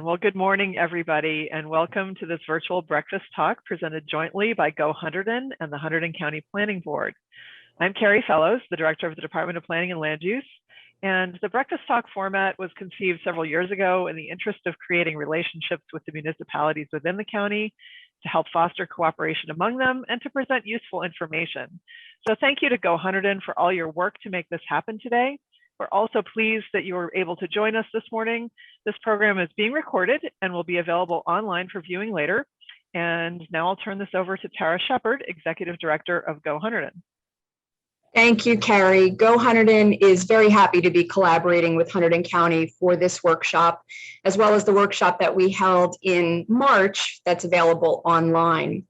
Well, good morning, everybody, and welcome to this virtual breakfast talk presented jointly by Go Hunterdon and the Hunterdon County Planning Board. I'm Carrie Fellows, the Director of the Department of Planning and Land Use, and the breakfast talk format was conceived several years ago in the interest of creating relationships with the municipalities within the county to help foster cooperation among them and to present useful information. So thank you to Go Hunterdon for all your work to make this happen today. We're also pleased that you were able to join us this morning. This program is being recorded and will be available online for viewing later. And now I'll turn this over to Tara Shepard, Executive Director of Go Hunterdon. Thank you, Carrie. Go Hunterdon is very happy to be collaborating with Hunterdon County for this workshop, as well as the workshop that we held in March that's available online.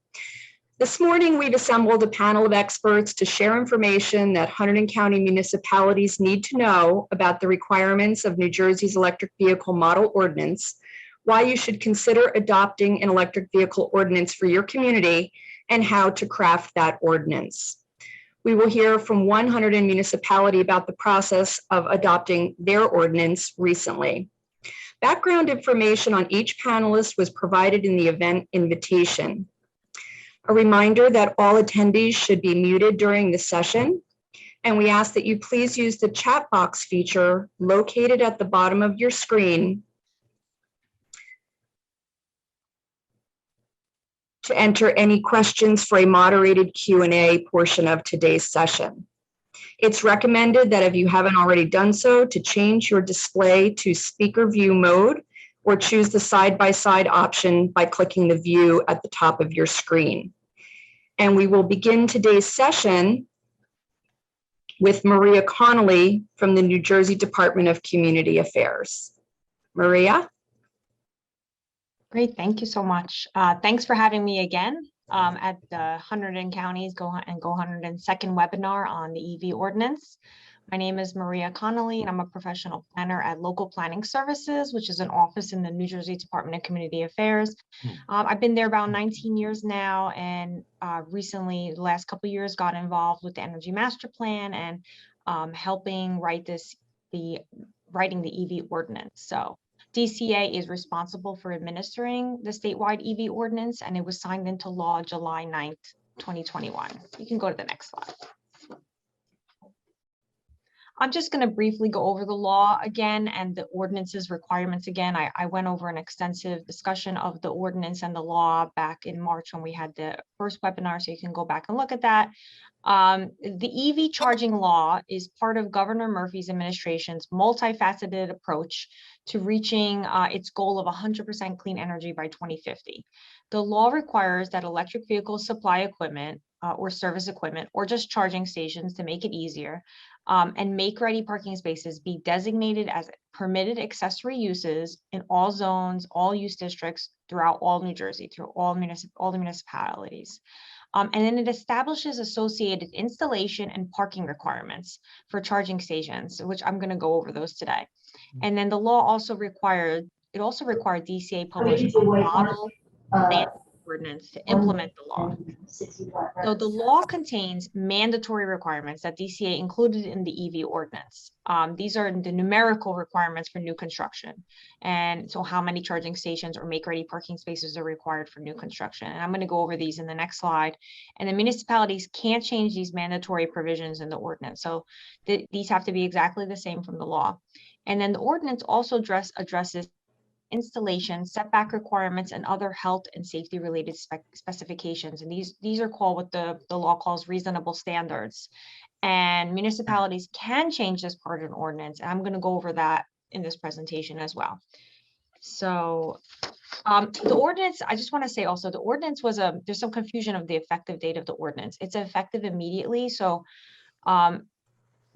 This morning, we've assembled a panel of experts to share information that Hunterdon County municipalities need to know about the requirements of New Jersey's electric vehicle model ordinance, why you should consider adopting an electric vehicle ordinance for your community, and how to craft that ordinance. We will hear from one Hunterdon municipality about the process of adopting their ordinance recently. Background information on each panelist was provided in the event invitation. A reminder that all attendees should be muted during the session, and we ask that you please use the chat box feature located at the bottom of your screen to enter any questions for a moderated Q&A portion of today's session. It's recommended that if you haven't already done so, to change your display to speaker view mode or choose the side-by-side option by clicking the view at the top of your screen. And we will begin today's session with Maria Connolly from the New Jersey Department of Community Affairs. Maria? Great, thank you so much. Thanks for having me again at the Hunterdon County's Go Hunterdon second webinar on the EV ordinance. My name is Maria Connolly, and I'm a professional planner at Local Planning Services, which is an office in the New Jersey Department of Community Affairs. I've been there about 19 years now, and recently, the last couple of years, got involved with the Energy Master Plan and helping writing the EV ordinance. So DCA is responsible for administering the statewide EV ordinance, and it was signed into law July 9th, 2021. You can go to the next slide. I'm just going to briefly go over the law again and the ordinance's requirements again. I went over an extensive discussion of the ordinance and the law back in March when we had the first webinar, so you can go back and look at that. The EV charging law is part of Governor Murphy's administration's multifaceted approach to reaching its goal of 100% clean energy by 2050. The law requires that electric vehicle supply equipment or service equipment or just charging stations, to make it easier, and make-ready parking spaces be designated as permitted accessory uses in all zones, all use districts throughout all New Jersey, through all the municipalities. And then it establishes associated installation and parking requirements for charging stations, which I'm going to go over those today. And then the law also required DCA publish a model land ordinance to implement the law. So the law contains mandatory requirements that DCA included in the EV ordinance. These are the numerical requirements for new construction. And so how many charging stations or make-ready parking spaces are required for new construction. And I'm going to go over these in the next slide. And the municipalities can't change these mandatory provisions in the ordinance. So these have to be exactly the same from the law. And then the ordinance also addresses installation, setback requirements, and other health and safety related specifications. And these are called what the law calls reasonable standards. And municipalities can change this part of an ordinance. And I'm going to go over that in this presentation as well. So the ordinance, I just want to say also, the ordinance was there's some confusion of the effective date of the ordinance. It's effective immediately. So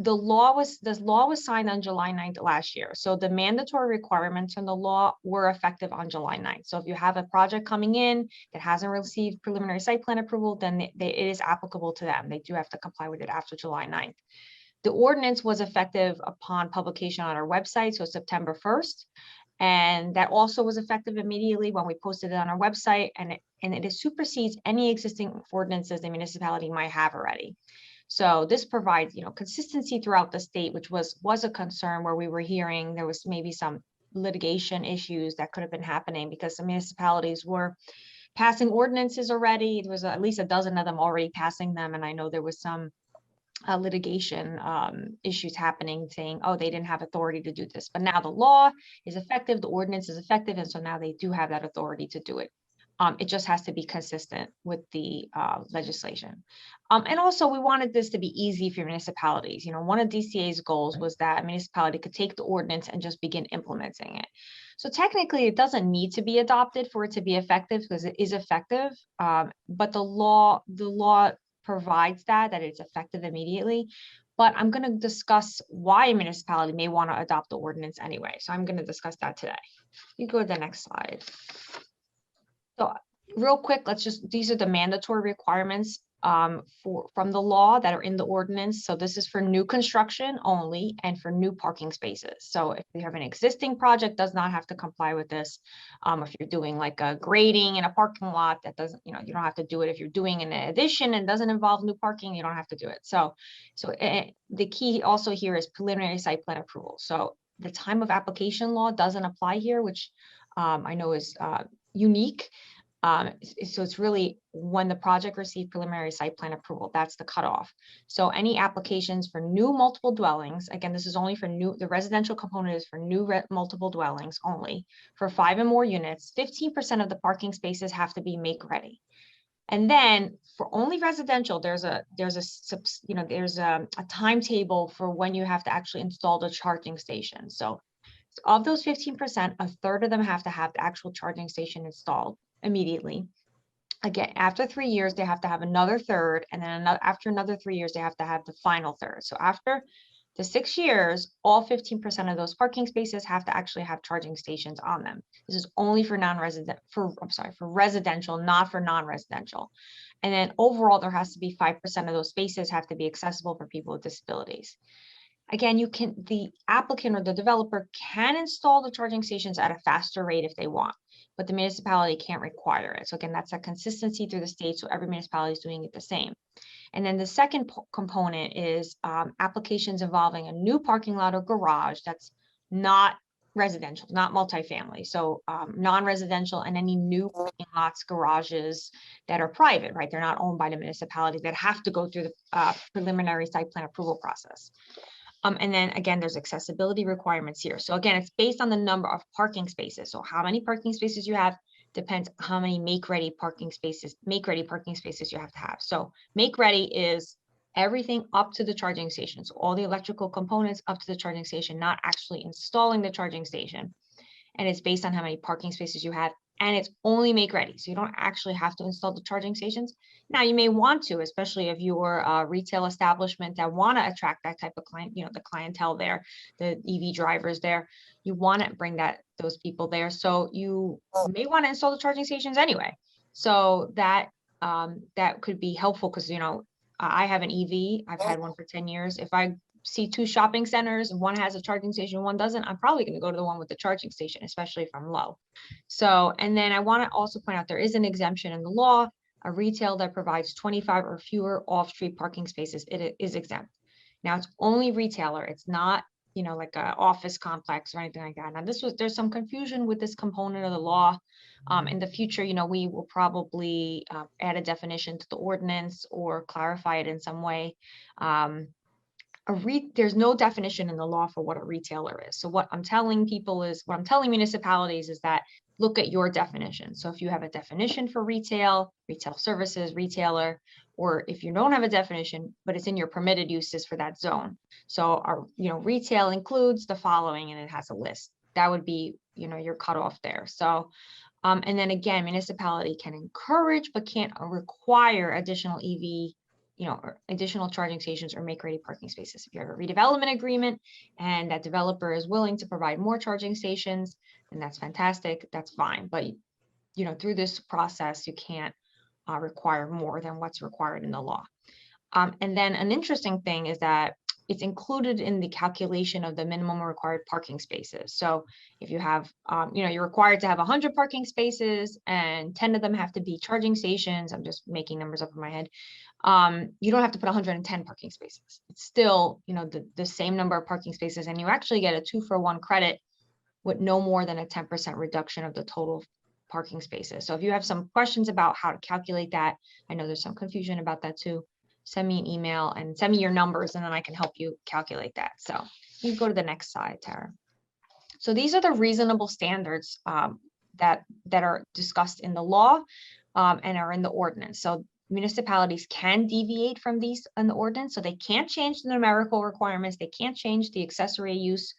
the law was signed on July 9th last year. So the mandatory requirements in the law were effective on July 9th. So if you have a project coming in that hasn't received preliminary site plan approval, then it is applicable to them. They do have to comply with it after July 9th. The ordinance was effective upon publication on our website, so September 1st. And that also was effective immediately when we posted it on our website, and it supersedes any existing ordinances the municipality might have already. So this provides, consistency throughout the state, which was a concern where we were hearing there was maybe some litigation issues that could have been happening because the municipalities were passing ordinances already. There was at least a dozen of them already passing them. And I know there was some litigation issues happening saying, oh, they didn't have authority to do this. But now the law is effective, the ordinance is effective. And so now they do have that authority to do it. It just has to be consistent with the legislation. And also we wanted this to be easy for municipalities. You know, one of DCA's goals was that a municipality could take the ordinance and just begin implementing it. So technically it doesn't need to be adopted for it to be effective because it is effective. But the law provides that it's effective immediately. But I'm going to discuss why a municipality may want to adopt the ordinance anyway. So I'm going to discuss that today. You go to the next slide. So real quick, these are the mandatory requirements from the law that are in the ordinance. So this is for new construction only and for new parking spaces. So if you have an existing project, does not have to comply with this. If you're doing like a grading in a parking lot, that doesn't, you don't have to do it. If you're doing an addition and doesn't involve new parking, you don't have to do it. So the key also here is preliminary site plan approval. So the time of application law doesn't apply here, which I know is unique. So it's really when the project received preliminary site plan approval, that's the cutoff. So any applications for new multiple dwellings, again, this is only for the residential component is for new multiple dwellings only. For 5 and more units, 15% of the parking spaces have to be make ready. And then for only residential, there's a timetable for when you have to actually install the charging station. So of those 15%, a third of them have to have the actual charging station installed immediately. Again, after 3 years, they have to have another third, and then after another 3 years, they have to have the final third. So after the 6 years, all 15% of those parking spaces have to actually have charging stations on them. This is only for for residential, not for non-residential. And then overall, there has to be 5% of those spaces have to be accessible for people with disabilities. Again, the applicant or the developer can install the charging stations at a faster rate if they want, but the municipality can't require it. So again, that's a consistency through the state. So every municipality is doing it the same. And then the second component is applications involving a new parking lot or garage that's not residential, not multifamily. So non-residential and any new parking lots, garages that are private, right? They're not owned by the municipality that have to go through the preliminary site plan approval process. And then again, there's accessibility requirements here. So again, it's based on the number of parking spaces. So how many parking spaces you have depends how many make-ready parking spaces you have to have. So make-ready is everything up to the charging station. So all the electrical components up to the charging station, not actually installing the charging station. And it's based on how many parking spaces you have. And it's only make ready. So you don't actually have to install the charging stations. Now you may want to, especially if you're a retail establishment that want to attract that type of client, the clientele there, the EV drivers there, you want to bring those people there. So you may want to install the charging stations anyway. So that could be helpful because, I have an EV, I've had one for 10 years. If I see 2 shopping centers and one has a charging station, one doesn't, I'm probably going to go to the one with the charging station, especially if I'm low. So, and then I want to also point out there is an exemption in the law. A retail that provides 25 or fewer off-street parking spaces, it is exempt. Now it's only retailer. It's not, like an office complex or anything like that. Now there's some confusion with this component of the law. In the future, we will probably add a definition to the ordinance or clarify it in some way. There's no definition in the law for what a retailer is. So what I'm telling municipalities is that look at your definition. So if you have a definition for retail services, retailer, or if you don't have a definition, but it's in your permitted uses for that zone. So our, retail includes the following, and it has a list. That would be, your cutoff there. So, and then again, municipality can encourage, but can't require additional EV or additional charging stations or make ready parking spaces. If you have a redevelopment agreement and that developer is willing to provide more charging stations, then that's fantastic, that's fine. But, through this process, you can't require more than what's required in the law. And then an interesting thing is that it's included in the calculation of the minimum required parking spaces. So if you have, you're required to have 100 parking spaces and 10 of them have to be charging stations. I'm just making numbers up in my head. You don't have to put 110 parking spaces. It's still, the same number of parking spaces, and you actually get a 2-for-1 credit with no more than a 10% reduction of the total parking spaces. So if you have some questions about how to calculate that, I know there's some confusion about that too, send me an email and send me your numbers and then I can help you calculate that. So you go to the next slide, Tara. So these are the reasonable standards that are discussed in the law and are in the ordinance. So municipalities can deviate from these in the ordinance. So they can't change the numerical requirements. They can't change the accessory use.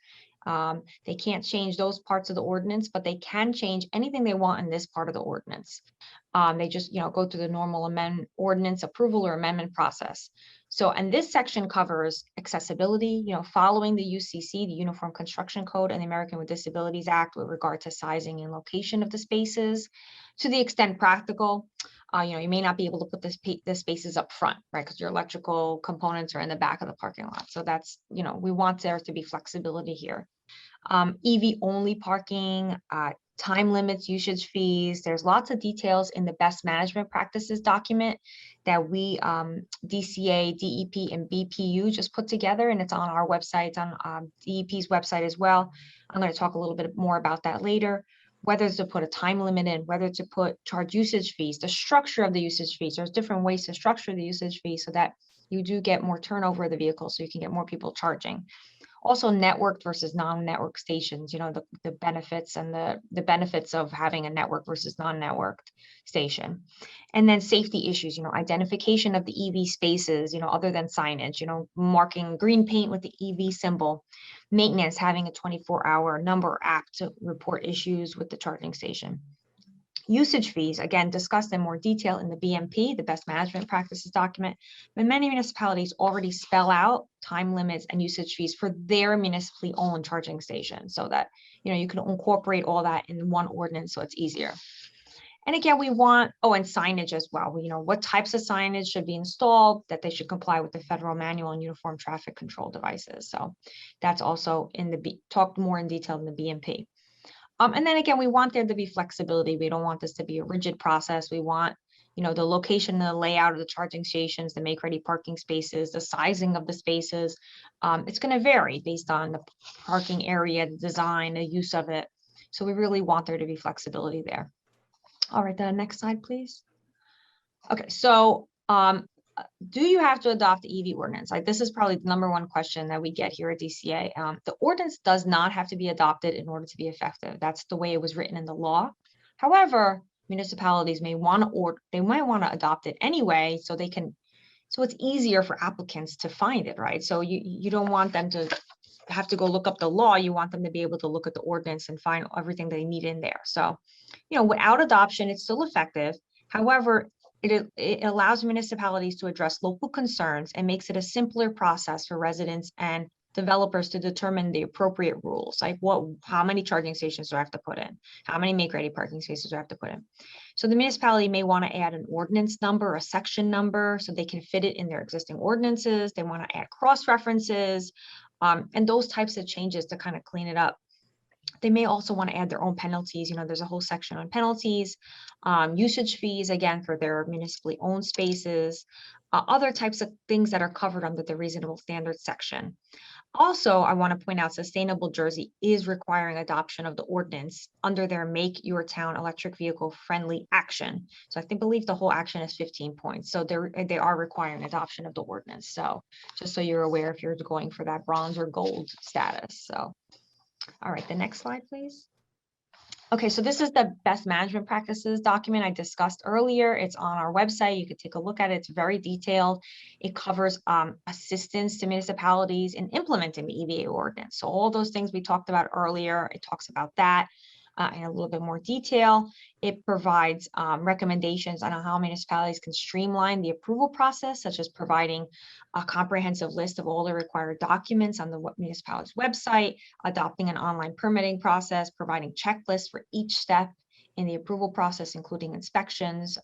They can't change those parts of the ordinance, but they can change anything they want in this part of the ordinance. They just, go through the normal ordinance approval or amendment process. So, and this section covers accessibility, following the UCC, the Uniform Construction Code, and the American with Disabilities Act with regard to sizing and location of the spaces. To the extent practical, you may not be able to put the spaces up front, right? Because your electrical components are in the back of the parking lot. So that's, we want there to be flexibility here. EV only parking, time limits, usage fees. There's lots of details in the best management practices document that we, DCA, DEP, and BPU just put together, and it's on our website, it's on DEP's website as well. I'm going to talk a little bit more about that later. Whether to put a time limit in, whether to charge usage fees, the structure of the usage fees. There's different ways to structure the usage fee so that you do get more turnover of the vehicle, so you can get more people charging. Also networked versus non-network stations, the benefits and the benefits of having a network versus non-networked station. And then safety issues, identification of the EV spaces, other than signage, marking green paint with the EV symbol, maintenance, having a 24-hour number app to report issues with the charging station. Usage fees, again, discussed in more detail in the BMP, the best management practices document, but many municipalities already spell out time limits and usage fees for their municipally owned charging stations so that, you can incorporate all that in one ordinance so it's easier. And again, we want, and signage as well. What types of signage should be installed, that they should comply with the federal manual on uniform traffic control devices. So that's also talked more in detail in the BMP. And then again, we want there to be flexibility. We don't want this to be a rigid process. We want, the location, the layout of the charging stations, the make-ready parking spaces, the sizing of the spaces. It's going to vary based on the parking area, the design, the use of it. So we really want there to be flexibility there. All right, the next slide, please. Okay, so do you have to adopt the EV ordinance? This is probably the number one question that we get here at DCA. The ordinance does not have to be adopted in order to be effective. That's the way it was written in the law. However, municipalities may want to, they might want to adopt it anyway, so it's easier for applicants to find it, right? So you don't want them to have to go look up the law. You want them to be able to look at the ordinance and find everything they need in there. So, without adoption, it's still effective. However, it allows municipalities to address local concerns and makes it a simpler process for residents and developers to determine the appropriate rules, like how many charging stations do I have to put in? How many make-ready parking spaces do I have to put in? So the municipality may want to add an ordinance number, a section number, so they can fit it in their existing ordinances. They want to add cross-references and those types of changes to kind of clean it up. They may also want to add their own penalties. There's a whole section on penalties, usage fees, again, for their municipally owned spaces, other types of things that are covered under the reasonable standards section. Also, I want to point out Sustainable Jersey is requiring adoption of the ordinance under their Make Your Town Electric Vehicle Friendly action. So I believe the whole action is 15 points. So they are requiring adoption of the ordinance. So just so you're aware if you're going for that bronze or gold status. So. All right, the next slide, please. Okay, so this is the best management practices document I discussed earlier. It's on our website. You could take a look at it. It's very detailed. It covers assistance to municipalities in implementing the EVA ordinance. So all those things we talked about earlier, it talks about that in a little bit more detail. It provides recommendations on how municipalities can streamline the approval process, such as providing a comprehensive list of all the required documents on the municipality's website, adopting an online permitting process, providing checklists for each step in the approval process, including inspections.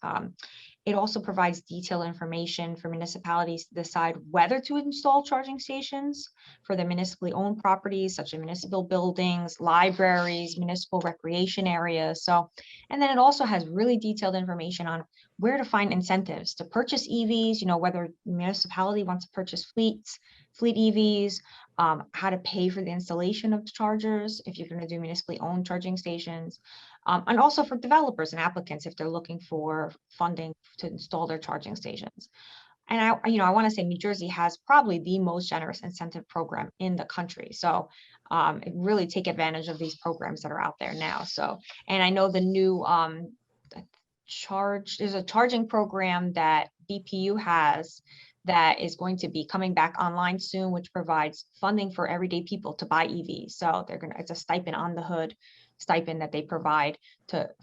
It also provides detailed information for municipalities to decide whether to install charging stations for the municipally owned properties, such as municipal buildings, libraries, municipal recreation areas. So, and then it also has really detailed information on where to find incentives to purchase EVs, whether municipality wants to purchase fleet EVs, how to pay for the installation of the chargers if you're going to do municipally owned charging stations, and also for developers and applicants if they're looking for funding to install their charging stations. And I want to say New Jersey has probably the most generous incentive program in the country. So really take advantage of these programs that are out there now. So, and I know the new there's a charging program that BPU has that is going to be coming back online soon, which provides funding for everyday people to buy EVs. So it's a stipend on the hood stipend that they provide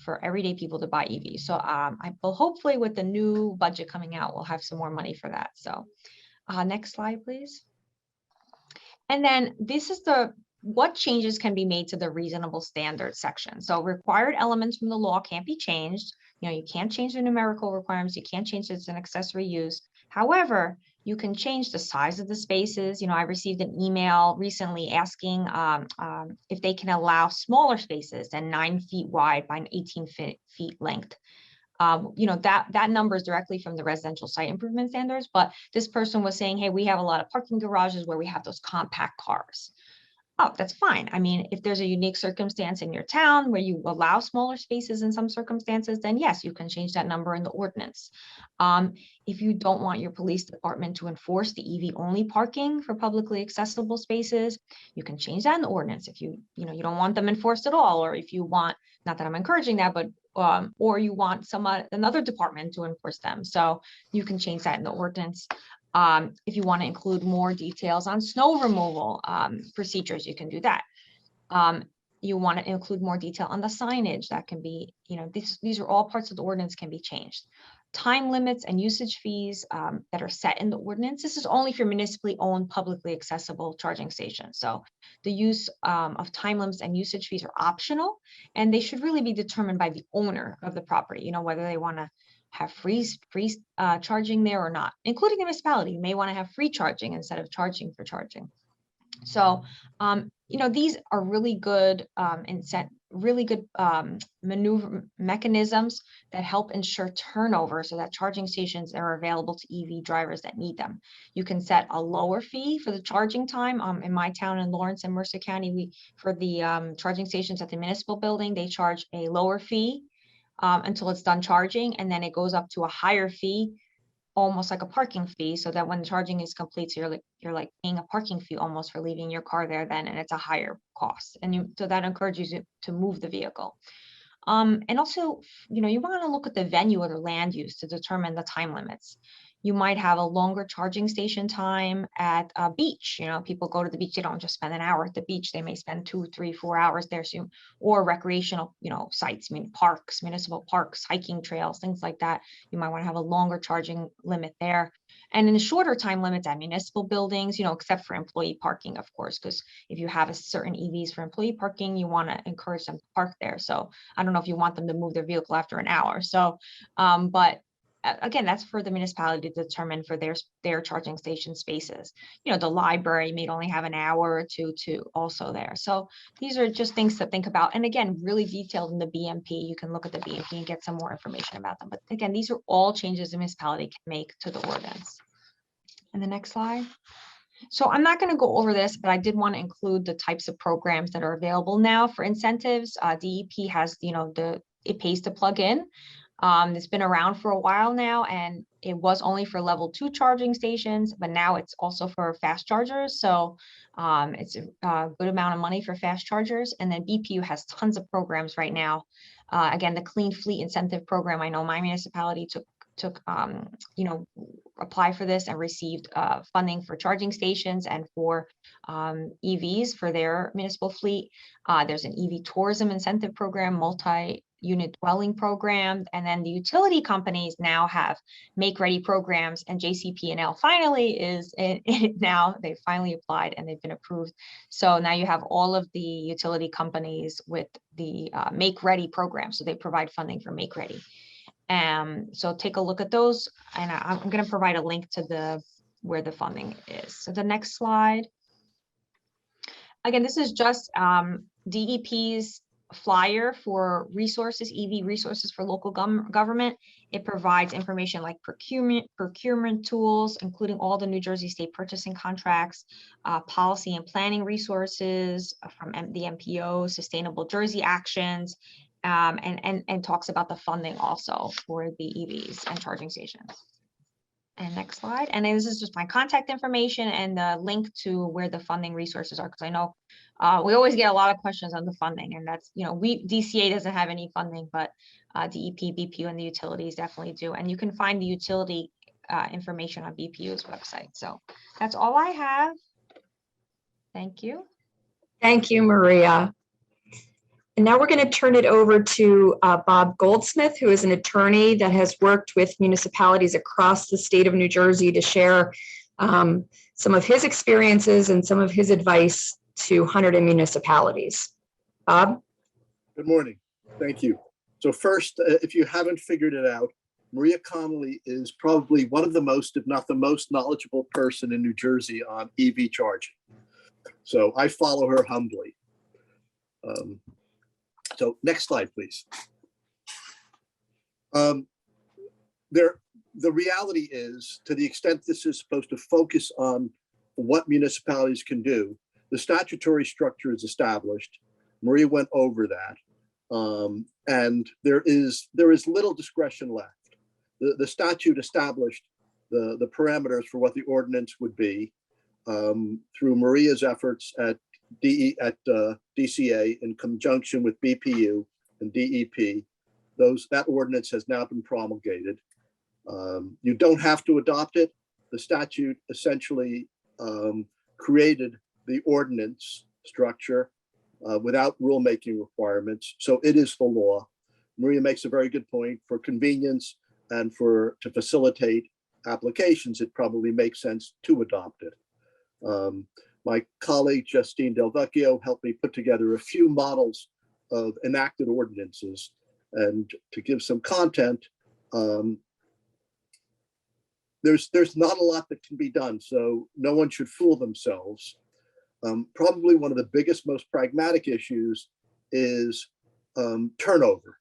for everyday people to buy EVs. So I will hopefully with the new budget coming out, we'll have some more money for that. So next slide, please. And then this is what changes can be made to the reasonable standards section. So required elements from the law can't be changed. You can't change the numerical requirements. You can't change it's an accessory use. However, you can change the size of the spaces. I received an email recently asking if they can allow smaller spaces than 9 feet wide by 18 feet length. That number is directly from the residential site improvement standards, but this person was saying, hey, we have a lot of parking garages where we have those compact cars. Oh, that's fine. I mean, if there's a unique circumstance in your town where you allow smaller spaces in some circumstances, then yes, you can change that number in the ordinance. If you don't want your police department to enforce the EV only parking for publicly accessible spaces, you can change that in the ordinance. If you don't want them enforced at all, or if you want, not that I'm encouraging that, but or you want another department to enforce them. So you can change that in the ordinance. If you want to include more details on snow removal procedures, you can do that. You want to include more detail on the signage that can be, these are all parts of the ordinance can be changed. Time limits and usage fees that are set in the ordinance. This is only for municipally owned, publicly accessible charging stations. So the use of time limits and usage fees are optional, and they should really be determined by the owner of the property, whether they want to have free charging there or not, including the municipality. You may want to have free charging instead of charging for charging. So, these are really good maneuver mechanisms that help ensure turnover so that charging stations are available to EV drivers that need them. You can set a lower fee for the charging time. In my town in Lawrence and Mercer County, for the charging stations at the municipal building, they charge a lower fee until it's done charging, and then it goes up to a higher fee, almost like a parking fee, so that when the charging is complete, so you're like paying a parking fee almost for leaving your car there then, and it's a higher cost, and so that encourages you to move the vehicle. And also, you want to look at the venue or the land use to determine the time limits. You might have a longer charging station time at a beach. People go to the beach, they don't just spend an hour at the beach, they may spend 2, 3, 4 hours there soon, or recreational, sites, parks, municipal parks, hiking trails, things like that. You might want to have a longer charging limit there. And in the shorter time limits at municipal buildings, except for employee parking, of course, because if you have a certain EVs for employee parking, you want to encourage them to park there. So I don't know if you want them to move their vehicle after an hour. So, but again, that's for the municipality to determine for their charging station spaces. The library may only have an hour or two also there. So these are just things to think about. And again, really detailed in the BMP. You can look at the BMP and get some more information about them. But again, these are all changes the municipality can make to the ordinance. And the next slide. So I'm not going to go over this, but I did want to include the types of programs that are available now for incentives. DEP has, it pays to plug in. It's been around for a while now, and it was only for level 2 charging stations, but now it's also for fast chargers. So it's a good amount of money for fast chargers. And then BPU has tons of programs right now. Again, the Clean Fleet Incentive Program, I know my municipality apply for this and received funding for charging stations and for EVs for their municipal fleet. There's an EV tourism incentive program, multi-unit dwelling program, and then the utility companies now have make-ready programs, and JCP&L finally is now. They finally applied and they've been approved. So now you have all of the utility companies with the make-ready program. So they provide funding for make-ready. So take a look at those, and I'm going to provide a link to where the funding is. So the next slide. Again, this is just DEP's flyer for resources, EV resources for local government. It provides information like procurement tools, including all the New Jersey state purchasing contracts, policy and planning resources from the MPO, Sustainable Jersey Actions, and talks about the funding also for the EVs and charging stations. And next slide. And then this is just my contact information and the link to where the funding resources are, because I know we always get a lot of questions on the funding, and that's, DCA doesn't have any funding, but DEP, BPU, and the utilities definitely do. And you can find the utility information on BPU's website. So that's all I have. Thank you. Thank you, Maria. And now we're going to turn it over to Bob Goldsmith, who is an attorney that has worked with municipalities across the state of New Jersey to share some of his experiences and some of his advice to Hunterdon municipalities. Bob? Good morning. Thank you. So first, if you haven't figured it out, Maria Connolly is probably one of the most, if not the most knowledgeable person in New Jersey on EV charging. So I follow her humbly. So next slide, please. The reality is, to the extent this is supposed to focus on what municipalities can do, the statutory structure is established. Maria went over that. And there is little discretion left. The statute established the parameters for what the ordinance would be through Maria's efforts at DCA in conjunction with BPU and DEP. That ordinance has now been promulgated. You don't have to adopt it. The statute essentially created the ordinance structure without rulemaking requirements. So it is the law. Maria makes a very good point. For convenience and to facilitate applications, it probably makes sense to adopt it. My colleague, Justine Del Vecchio, helped me put together a few models of enacted ordinances. And to give some content, there's not a lot that can be done, so no one should fool themselves. Probably one of the biggest, most pragmatic issues is turnover.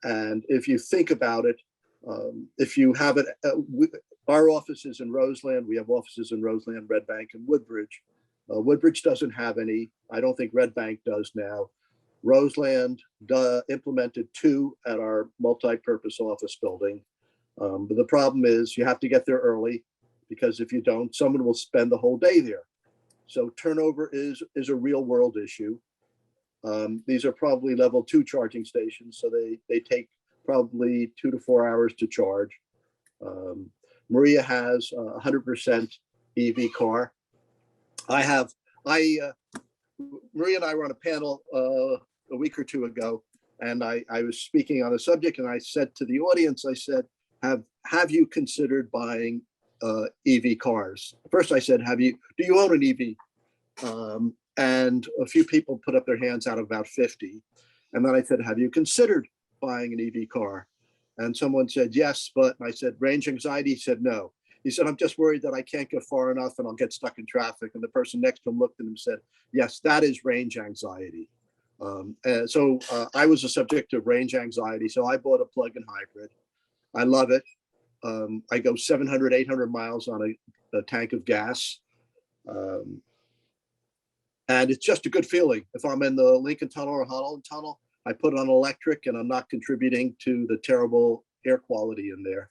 And if you think about it, if you have it, our office is in Roseland. We have offices in Roseland, Red Bank, and Woodbridge. Woodbridge doesn't have any. I don't think Red Bank does now. Roseland implemented 2 at our multi-purpose office building. But the problem is you have to get there early, because if you don't, someone will spend the whole day there. So turnover is a real world issue. These are probably level 2 charging stations, so they take probably 2 to 4 hours to charge. Maria has a 100% EV car. Maria and I were on a panel a week or 2 ago, and I was speaking on a subject, and I said to the audience, I said, have you considered buying EV cars? First I said, do you own an EV? And a few people put up their hands out of about 50. And then I said, have you considered buying an EV car? And someone said, yes, but, and I said, range anxiety? He said, no. He said, I'm just worried that I can't go far enough and I'll get stuck in traffic. And the person next to him looked at him and said, yes, that is range anxiety. And so I was a subject of range anxiety. So I bought a plug-in hybrid. I love it. I go 700, 800 miles on a tank of gas. And it's just a good feeling. If I'm in the Lincoln Tunnel or Holland Tunnel, I put it on electric and I'm not contributing to the terrible air quality in there.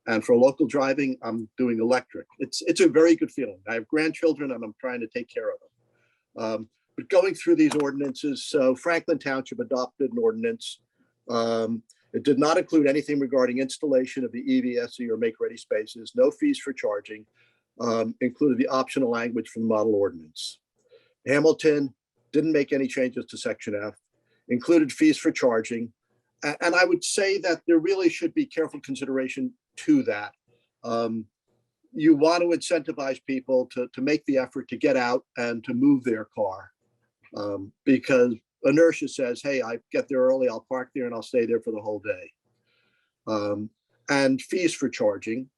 And for local driving, I'm doing electric. It's a very good feeling. I have grandchildren and I'm trying to take care of them. But going through these ordinances, so Franklin Township adopted an ordinance. It did not include anything regarding installation of the EVSE or make-ready spaces, no fees for charging, included the optional language from the model ordinance. Hamilton didn't make any changes to Section F, included fees for charging. And I would say that there really should be careful consideration to that. You want to incentivize people to make the effort to get out and to move their car, because inertia says, hey, I get there early, I'll park there and I'll stay there for the whole day. And fees for charging.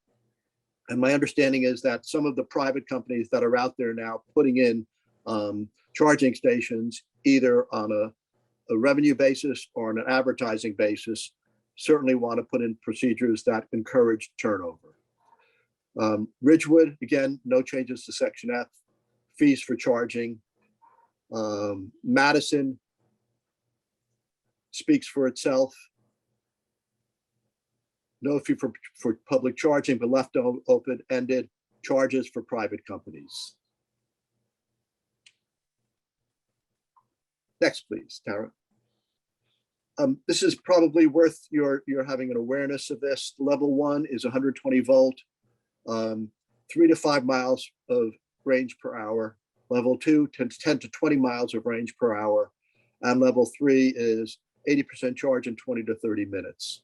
And my understanding is that some of the private companies that are out there now putting in charging stations either on a revenue basis or on an advertising basis, certainly want to put in procedures that encourage turnover. Ridgewood, again, no changes to Section F, fees for charging. Madison speaks for itself. No fee for public charging, but left open-ended charges for private companies. Next, please, Tara. This is probably worth your having an awareness of this. Level 1 is 120 volt, 3 to 5 miles of range per hour. Level 2, 10 to 20 miles of range per hour. And level 3 is 80% charge in 20 to 30 minutes.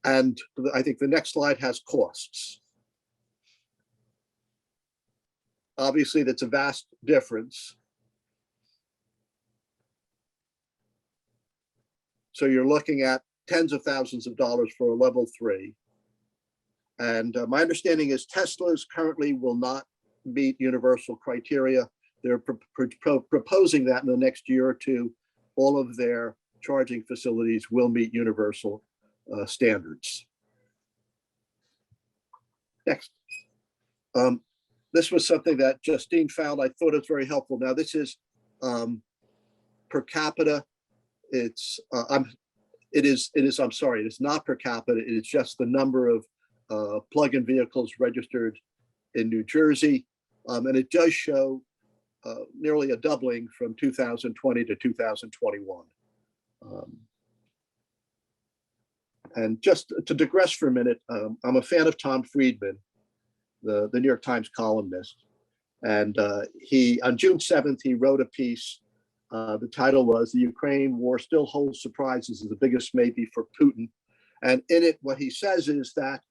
And I think the next slide has costs. Obviously, that's a vast difference. So you're looking at tens of thousands of dollars for a level 3. And my understanding is Teslas currently will not meet universal criteria. They're proposing that in the next year or two, all of their charging facilities will meet universal standards. Next. This was something that Justine found. I thought it was very helpful. Now this is per capita. It's I'm sorry, it is not per capita. It is just the number of plug-in vehicles registered in New Jersey. And it does show nearly a doubling from 2020 to 2021. And just to digress for a minute, I'm a fan of Tom Friedman, the New York Times columnist. And he, on June 7th, he wrote a piece. The title was "The Ukraine War Still Holds Surprises as the Biggest Maybe for Putin." And in it, what he says is that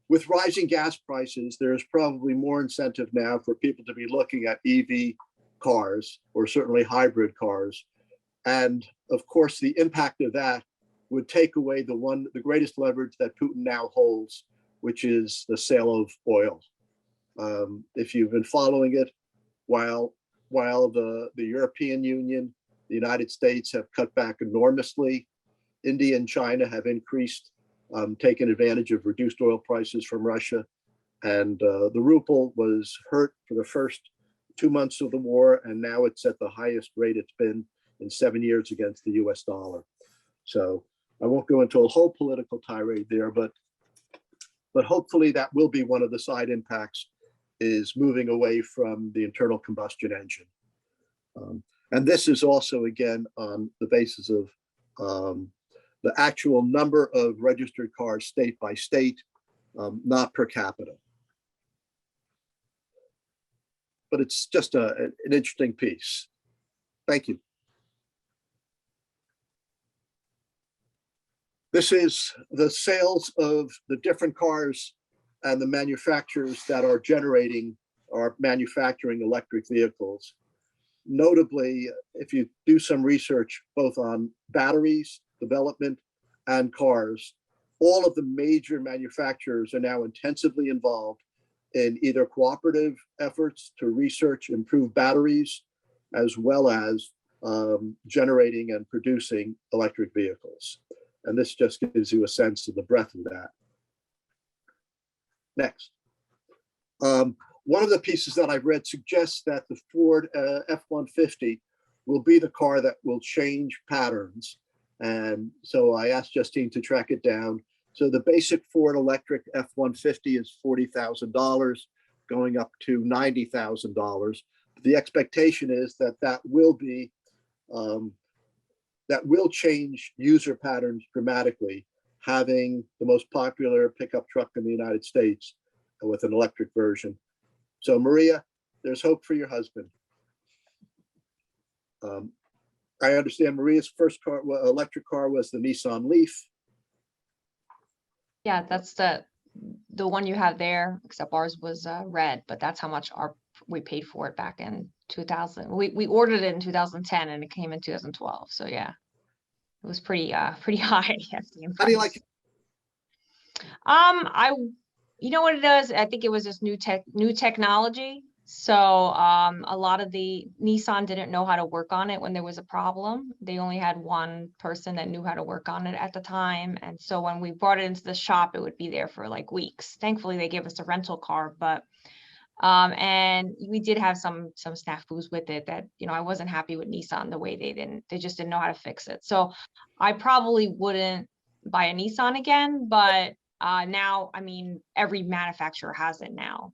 with rising gas prices, there's probably more incentive now for people to be looking at EV cars, or certainly hybrid cars. And of course, the impact of that would take away the greatest leverage that Putin now holds, which is the sale of oil. If you've been following it, while the European Union, the United States have cut back enormously, India and China have increased, taken advantage of reduced oil prices from Russia. And the ruble was hurt for the first 2 months of the war, and now it's at the highest rate it's been in 7 years against the US dollar. So I won't go into a whole political tirade there, but hopefully that will be one of the side impacts, is moving away from the internal combustion engine. And this is also, again, on the basis of the actual number of registered cars state by state, not per capita. But it's just an interesting piece. Thank you. This is the sales of the different cars and the manufacturers that are manufacturing electric vehicles. Notably, if you do some research both on batteries, development, and cars, all of the major manufacturers are now intensively involved in either cooperative efforts to research and improve batteries, as well as generating and producing electric vehicles. And this just gives you a sense of the breadth of that. Next. One of the pieces that I've read suggests that the Ford F-150 will be the car that will change patterns. And so I asked Justine to track it down. So the basic Ford electric F-150 is $40,000, going up to $90,000. The expectation is that that will change user patterns dramatically, having the most popular pickup truck in the United States with an electric version. So Maria, there's hope for your husband. I understand Maria's first electric car was the Nissan Leaf. Yeah, that's the one you have there, except ours was red, but that's how much we paid for it back in 2000. We ordered it in 2010 and it came in 2012. So yeah, it was pretty high. How do you like it? You know what it is? I think it was just new technology. So a lot of the Nissan didn't know how to work on it when there was a problem. They only had one person that knew how to work on it at the time. And so when we brought it into the shop, it would be there for like weeks. Thankfully, they gave us a rental car, but and we did have some snafus with it that, you know, I wasn't happy with Nissan the way they just didn't know how to fix it. So I probably wouldn't buy a Nissan again, but now, I mean, every manufacturer has it now.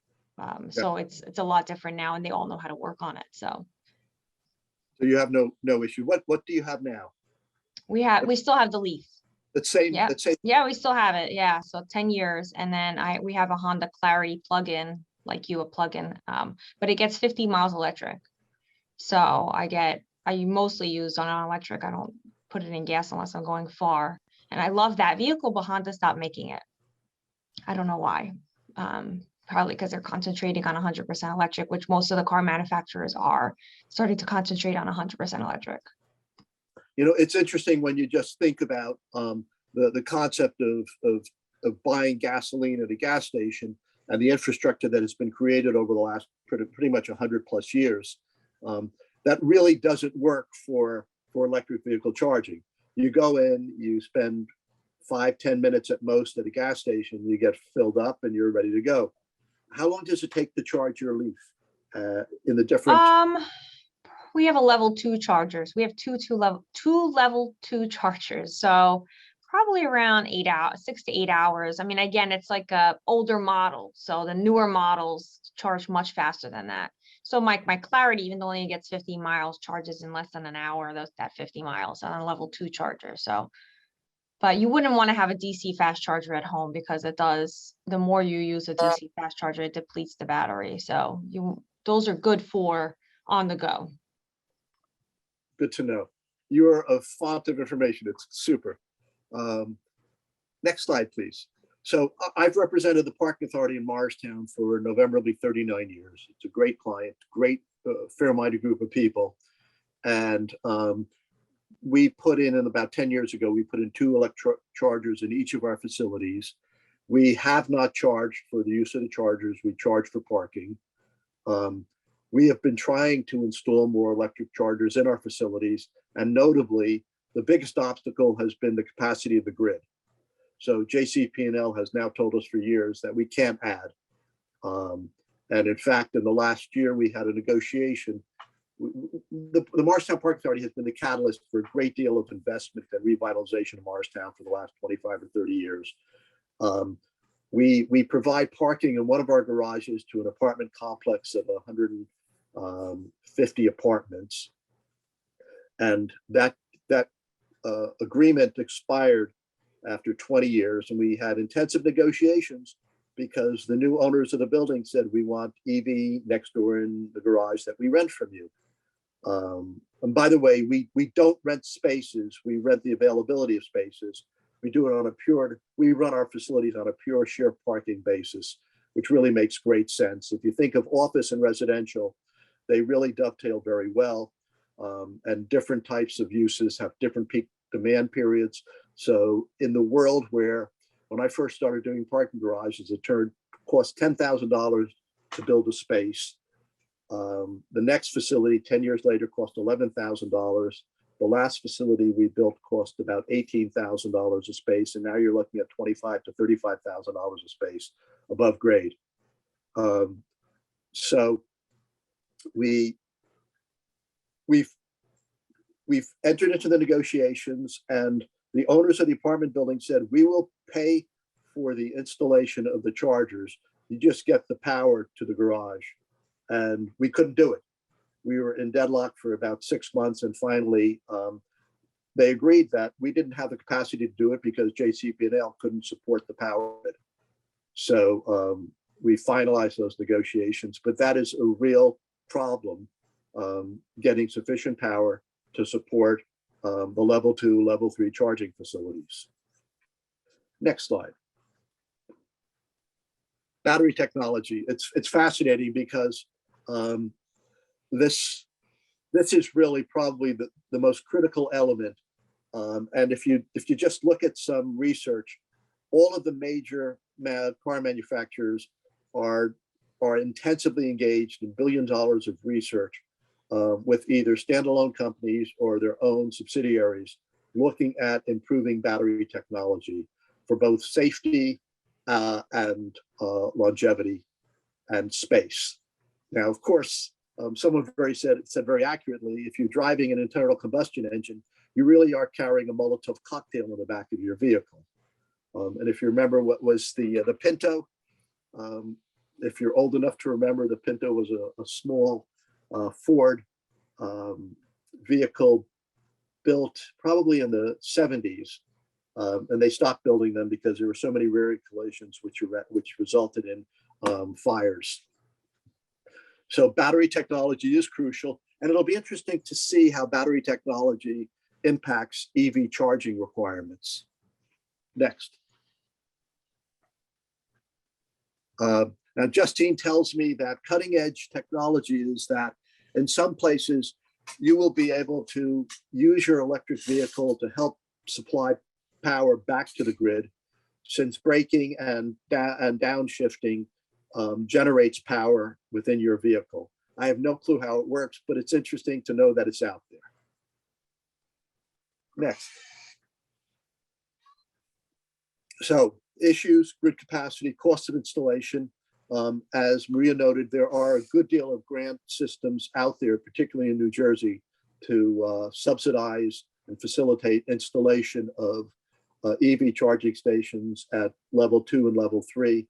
So it's a lot different now, and they all know how to work on it. So you have no issue. What do you have now? we still have the Leaf. Let's say, Yeah. Yeah, we still have it. Yeah. So 10 years. And then we have a Honda Clarity plug-in, like you, a plug-in, but it gets 50 miles electric. So I mostly use on an electric. I don't put it in gas unless I'm going far. And I love that vehicle, but Honda stopped making it. I don't know why. Probably because they're concentrating on 100% electric, which most of the car manufacturers are starting to concentrate on 100% electric. You know, it's interesting when you just think about the concept of buying gasoline at a gas station and the infrastructure that has been created over the last pretty much 100+ years. That really doesn't work for electric vehicle charging. You go in, you spend 5-10 minutes at most at a gas station, you get filled up and you're ready to go. How long does it take to charge your Leaf in the different? We have a level 2 chargers. We have two level 2 chargers. So probably around 6 to 8 hours. I mean, again, it's like a older model. So the newer models charge much faster than that. So my Clarity, even though it only gets 50 miles, charges in less than an hour, that 50 miles on a level 2 charger. So, but you wouldn't want to have a DC fast charger at home because the more you use a DC fast charger, it depletes the battery. So those are good for on the go. Good to know. You're a font of information. It's super. Next slide, please. So I've represented the Parking Authority in Morristown for November will be 39 years. It's a great client, great fair-minded group of people. And we put in about 10 years ago, we put in 2 electric chargers in each of our facilities. We have not charged for the use of the chargers. We charge for parking. We have been trying to install more electric chargers in our facilities. And notably, the biggest obstacle has been the capacity of the grid. So JCP&L has now told us for years that we can't add. And in fact, in the last year, we had a negotiation. The Morristown Park Authority has been the catalyst for a great deal of investment and revitalization of Morristown for the last 25 or 30 years. We provide parking in one of our garages to an apartment complex of 150 apartments. And that agreement expired after 20 years, and we had intensive negotiations because the new owners of the building said, we want EV next door in the garage that we rent from you. And by the way, we don't rent spaces, we rent the availability of spaces. We do it we run our facilities on a pure share parking basis, which really makes great sense. If you think of office and residential, they really dovetail very well. And different types of uses have different peak demand periods. So in the world where, when I first started doing parking garages, it cost $10,000 to build a space. The next facility 10 years later cost $11,000. The last facility we built cost about $18,000 a space. And now you're looking at $25,000 to $35,000 a space above grade. So we've entered into the negotiations, and the owners of the apartment building said, we will pay for the installation of the chargers. You just get the power to the garage. And we couldn't do it. We were in deadlock for about 6 months. And finally, they agreed that we didn't have the capacity to do it because JCP&L couldn't support the power of it. So we finalized those negotiations, but that is a real problem, getting sufficient power to support the level 2, level 3 charging facilities. Next slide. Battery technology. It's fascinating because this is really probably the most critical element. And if you just look at some research, all of the major car manufacturers are intensively engaged in billions of dollars of research with either standalone companies or their own subsidiaries looking at improving battery technology for both safety and longevity and space. Now, of course, someone said very accurately, if you're driving an internal combustion engine, you really are carrying a Molotov cocktail in the back of your vehicle. And if you remember what was the Pinto, if you're old enough to remember, the Pinto was a small Ford vehicle built probably in the 70s. And they stopped building them because there were so many rear collisions, which resulted in fires. So battery technology is crucial, and it'll be interesting to see how battery technology impacts EV charging requirements. Next. Now, Justine tells me that cutting edge technology is that in some places you will be able to use your electric vehicle to help supply power back to the grid, since braking and downshifting generates power within your vehicle. I have no clue how it works, but it's interesting to know that it's out there. Next. So issues, grid capacity, cost of installation. As Maria noted, there are a good deal of grant systems out there, particularly in New Jersey, to subsidize and facilitate installation of EV charging stations at level 2 and level 3.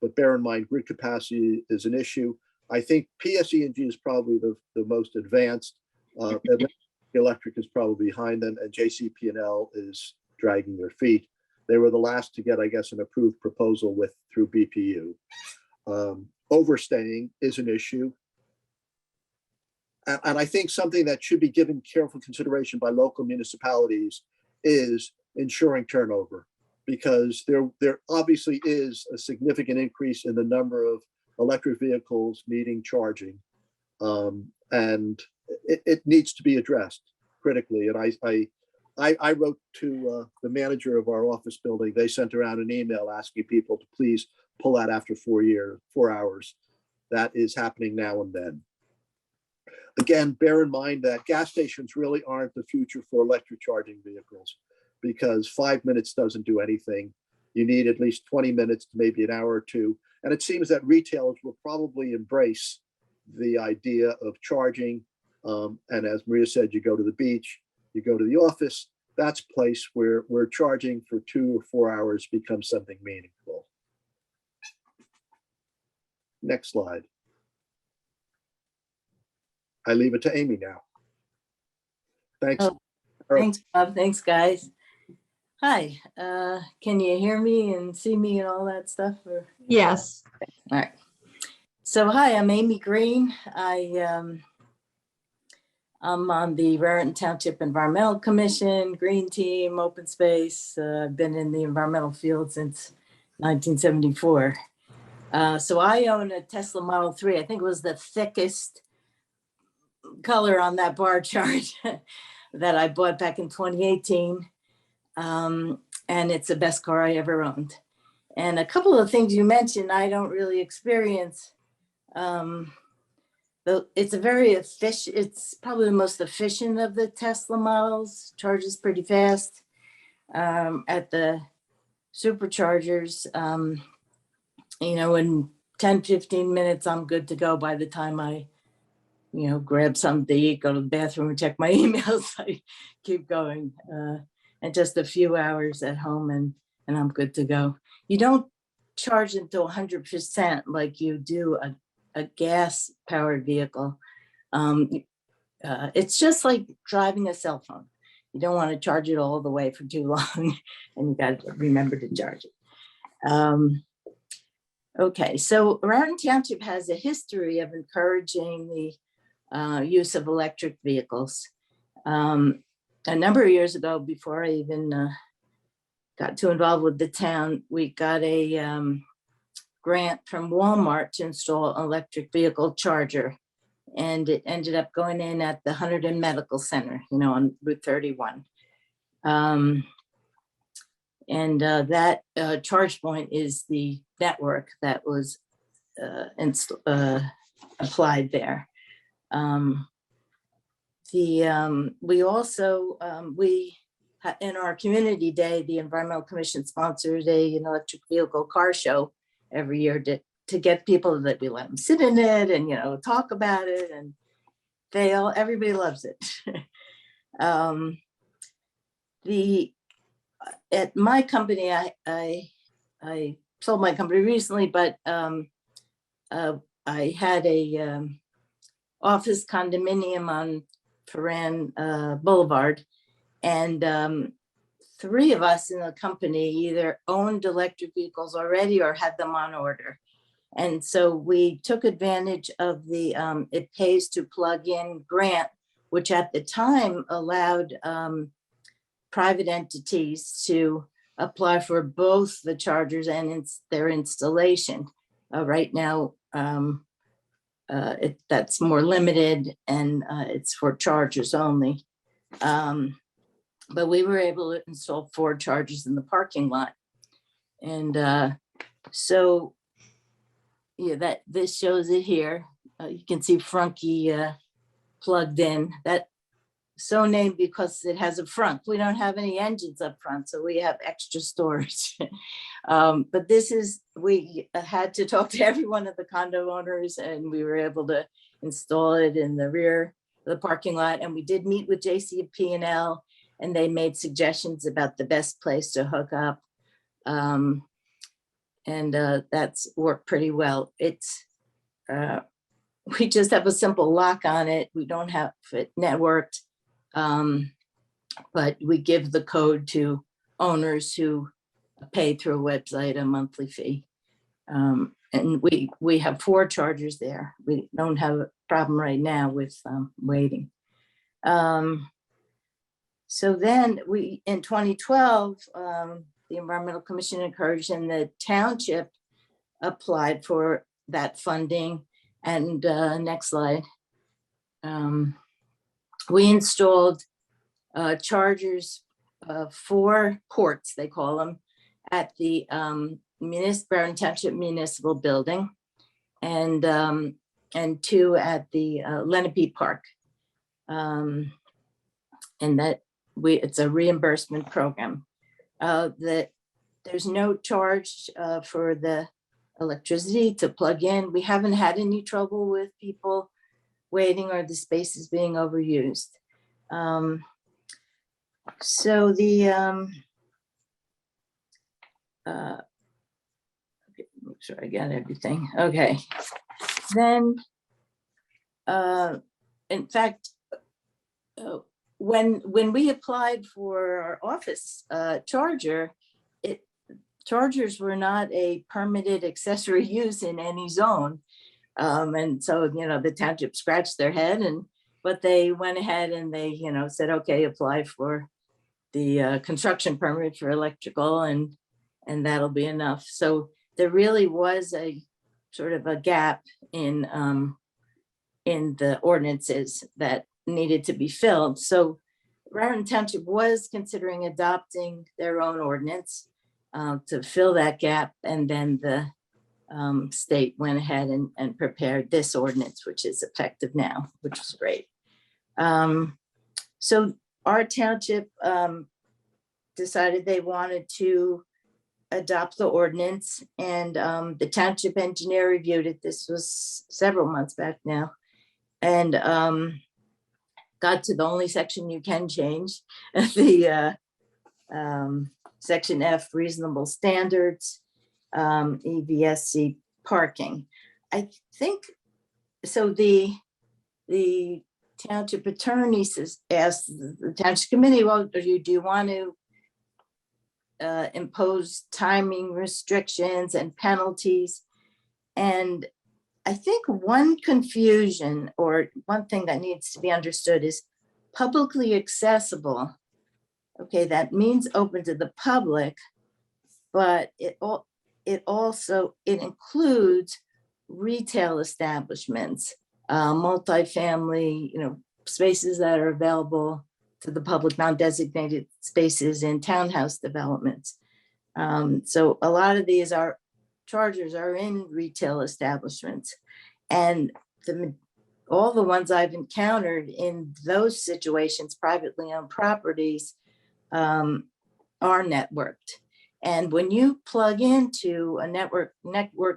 But bear in mind, grid capacity is an issue. I think PSE&G is probably the most advanced. Electric is probably behind them, and JCP&L is dragging their feet. They were the last to get, I guess, an approved proposal through BPU. Overstaying is an issue. And I think something that should be given careful consideration by local municipalities is ensuring turnover, because there obviously is a significant increase in the number of electric vehicles needing charging. And it needs to be addressed critically. And I wrote to the manager of our office building. They sent around an email asking people to please pull out after 4 hours. That is happening now and then. Again, bear in mind that gas stations really aren't the future for electric charging vehicles, because 5 minutes doesn't do anything. You need at least 20 minutes to maybe an hour or two. And it seems that retailers will probably embrace the idea of charging. And as Maria said, you go to the beach, you go to the office, that's a place where charging for 2 or 4 hours becomes something meaningful. Next slide. I leave it to Amy now. Thanks. Oh, thanks, Bob. Thanks, guys. Hi, can you hear me and see me and all that stuff? Or? Yes. All right. So hi, I'm Amy Green. I'm on the Raritan Township Environmental Commission, Green Team, Open Space. I've been in the environmental field since 1974. So I own a Tesla Model 3. I think it was the thickest color on that bar chart that I bought back in 2018. And it's the best car I ever owned. And a couple of things you mentioned, I don't really experience. It's a very efficient, it's probably the most efficient of the Tesla models, charges pretty fast. At the superchargers, in 10, 15 minutes, I'm good to go by the time I, grab something to eat, go to the bathroom and check my emails. I keep going. And just a few hours at home and I'm good to go. You don't charge into 100% like you do a gas powered vehicle. It's just like driving a cell phone. You don't want to charge it all the way for too long and you got to remember to charge it. Okay, so Raritan Township has a history of encouraging the use of electric vehicles. A number of years ago, before I even got too involved with the town, we got a grant from Walmart to install an electric vehicle charger. And it ended up going in at the Hunterdon Medical Center, on Route 31. And that charge point is the network that was applied there. We also, in our community day, the Environmental Commission sponsors an electric vehicle car show every year to get people that we let them sit in it and, talk about it, and everybody loves it. At my company, I sold my company recently, but I had a office condominium on Ferran Boulevard, and 3 of us in the company either owned electric vehicles already or had them on order. And so we took advantage of the It Pays to Plug In grant, which at the time allowed private entities to apply for both the chargers and their installation. Right now, that's more limited, and it's for chargers only. But we were able to install 4 chargers in the parking lot. And so, yeah, this shows it here. You can see Frunky plugged in. That so named because it has a front. We don't have any engines up front, so we have extra storage. But we had to talk to every one of the condo owners, and we were able to install it in the rear of the parking lot. And we did meet with JCP&L, and they made suggestions about the best place to hook up. And that's worked pretty well. We just have a simple lock on it. We don't have it networked. But we give the code to owners who pay through a website, a monthly fee. And we have 4 chargers there. We don't have a problem right now with waiting. So then in 2012, the Environmental Commission encouraged, and the township applied for that funding. And next slide. We installed chargers, 4 ports, they call them, at the Barron Township Municipal Building, and 2 at the Lenape Park. And it's a reimbursement program. There's no charge for the electricity to plug in. We haven't had any trouble with people waiting or the spaces being overused. So make sure I got everything. Okay. Then, in fact, when we applied for our office charger, chargers were not a permitted accessory use in any zone. And so, the township scratched their head, but they went ahead and they, said, okay, apply for the construction permit for electrical, and that'll be enough. So there really was a sort of a gap in the ordinances that needed to be filled. So Raritan Township was considering adopting their own ordinance to fill that gap, and then the state went ahead and prepared this ordinance, which is effective now, which is great. So our township decided they wanted to adopt the ordinance, and the township engineer reviewed it. This was several months back now, and got to the only section you can change, the section F, reasonable standards, EVSC parking. I think, so the township attorney asked the township committee, well, do you want to impose timing restrictions and penalties? And I think one confusion, or one thing that needs to be understood, is publicly accessible. Okay, that means open to the public, but it includes retail establishments, multifamily, spaces that are available to the public, non-designated spaces in townhouse developments. So a lot of these chargers are in retail establishments, and all the ones I've encountered in those situations, privately owned properties, are networked. And when you plug into a network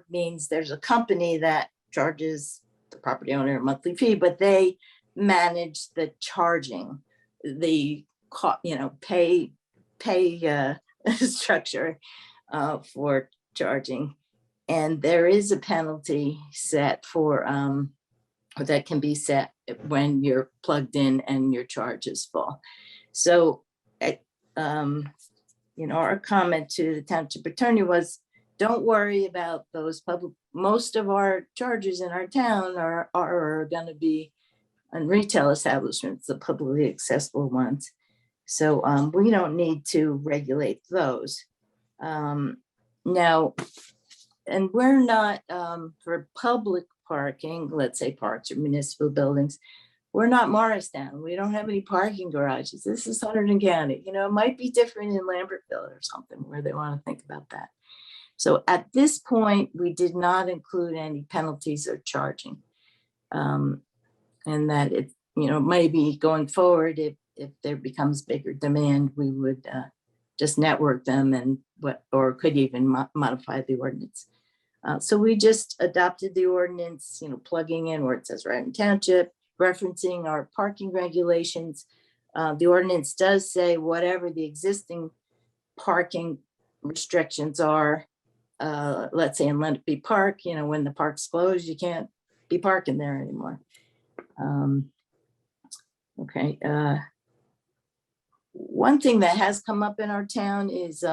means there's a company that charges the property owner a monthly fee, but they manage the charging, the pay structure for charging. And there is a penalty set for that can be set when you're plugged in and your charge is full. So our comment to the township attorney was, don't worry about those public. Most of our chargers in our town are going to be on retail establishments, the publicly accessible ones. So we don't need to regulate those. Now, and we're not for public parking, let's say parks or municipal buildings, we're not Morristown. We don't have any parking garages. This is Hunterdon County. It might be different in Lambertville or something where they want to think about that. So at this point, we did not include any penalties or charging. And that it, maybe going forward, if there becomes bigger demand, we would just network them and or could even modify the ordinance. So we just adopted the ordinance, plugging in where it says Raritan Township, referencing our parking regulations. The ordinance does say whatever the existing parking restrictions are, let's say in Lenape Park, when the park's closed, you can't be parking there anymore. Okay. One thing that has come up in our town is,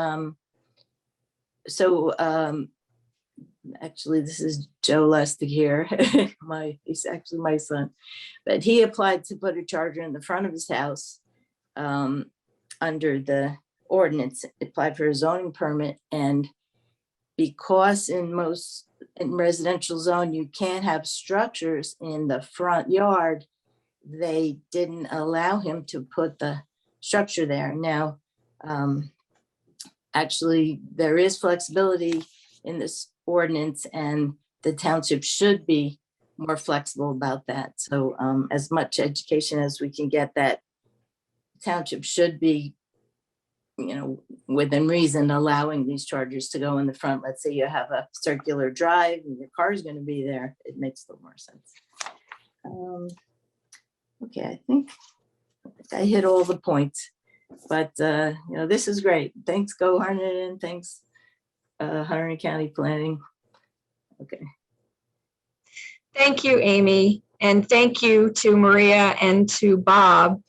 actually, this is Joe Lustig here. He's actually my son, but he applied to put a charger in the front of his house under the ordinance, applied for a zoning permit. And because in residential zone, you can't have structures in the front yard, they didn't allow him to put the structure there. Now, actually, there is flexibility in this ordinance, and the township should be more flexible about that. So as much education as we can get, that township should be, within reason, allowing these chargers to go in the front. Let's say you have a circular drive and your car is going to be there. It makes a little more sense. Okay, I think I hit all the points, but this is great. Thanks, Go Hunterdon. Thanks, Hunterdon County Planning. Okay. Thank you, Amy, and thank you to Maria and to Bob.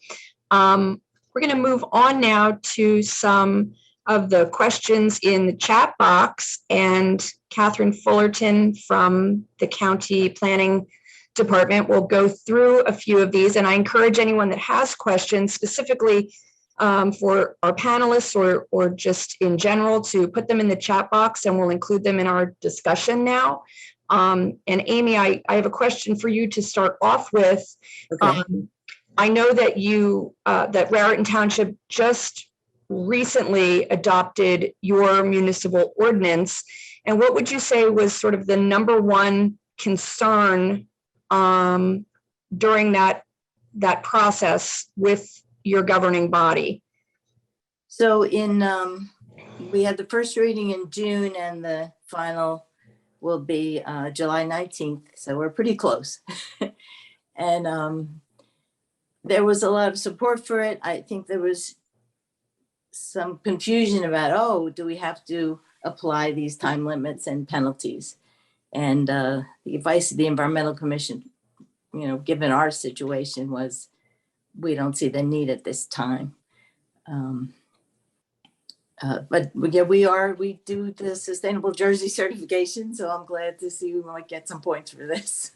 We're going to move on now to some of the questions in the chat box, and Catherine Fullerton from the County Planning Department will go through a few of these, and I encourage anyone that has questions specifically for our panelists or just in general to put them in the chat box, and we'll include them in our discussion now. And Amy, I have a question for you to start off with. Okay. I know that that Raritan Township just recently adopted your municipal ordinance. And what would you say was sort of the number one concern during that process with your governing body? So we had the first reading in June, and the final will be July 19th. So we're pretty close. And there was a lot of support for it. I think there was some confusion about, do we have to apply these time limits and penalties? And the advice of the Environmental Commission, given our situation, was we don't see the need at this time. But yeah, we do the Sustainable Jersey certification, so I'm glad to see we might get some points for this.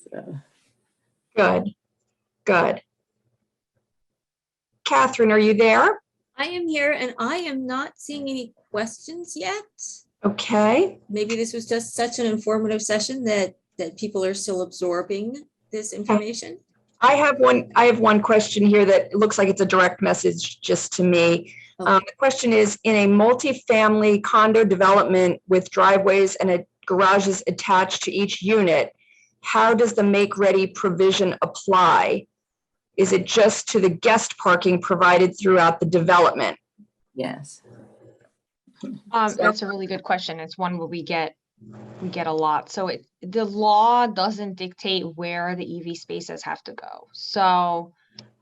So. Good. Catherine, are you there? I am here, and I am not seeing any questions yet. Okay. Maybe this was just such an informative session that people are still absorbing this information. I have one question here that looks like it's a direct message just to me. The question is, in a multifamily condo development with driveways and garages attached to each unit, how does the make-ready provision apply? Is it just to the guest parking provided throughout the development? Yes. That's a really good question. It's one where we get a lot. So the law doesn't dictate where the EV spaces have to go. So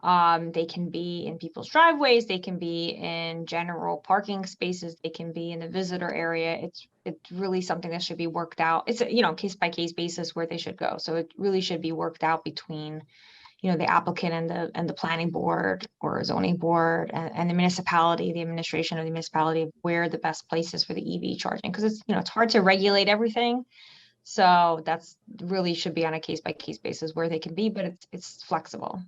they can be in people's driveways, they can be in general parking spaces, they can be in the visitor area. It's really something that should be worked out. It's a, case by case basis where they should go. So it really should be worked out between the applicant and the planning board or zoning board and the municipality, the administration of the municipality, of where the best place is for the EV charging, because it's hard to regulate everything. So that's really should be on a case by case basis where they can be, but it's flexible.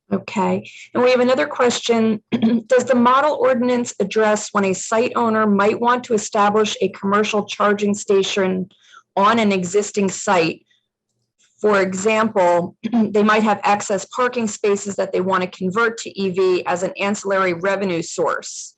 Okay, and we have another question. Does the model ordinance address when a site owner might want to establish a commercial charging station on an existing site? For example, they might have excess parking spaces that they want to convert to EV as an ancillary revenue source.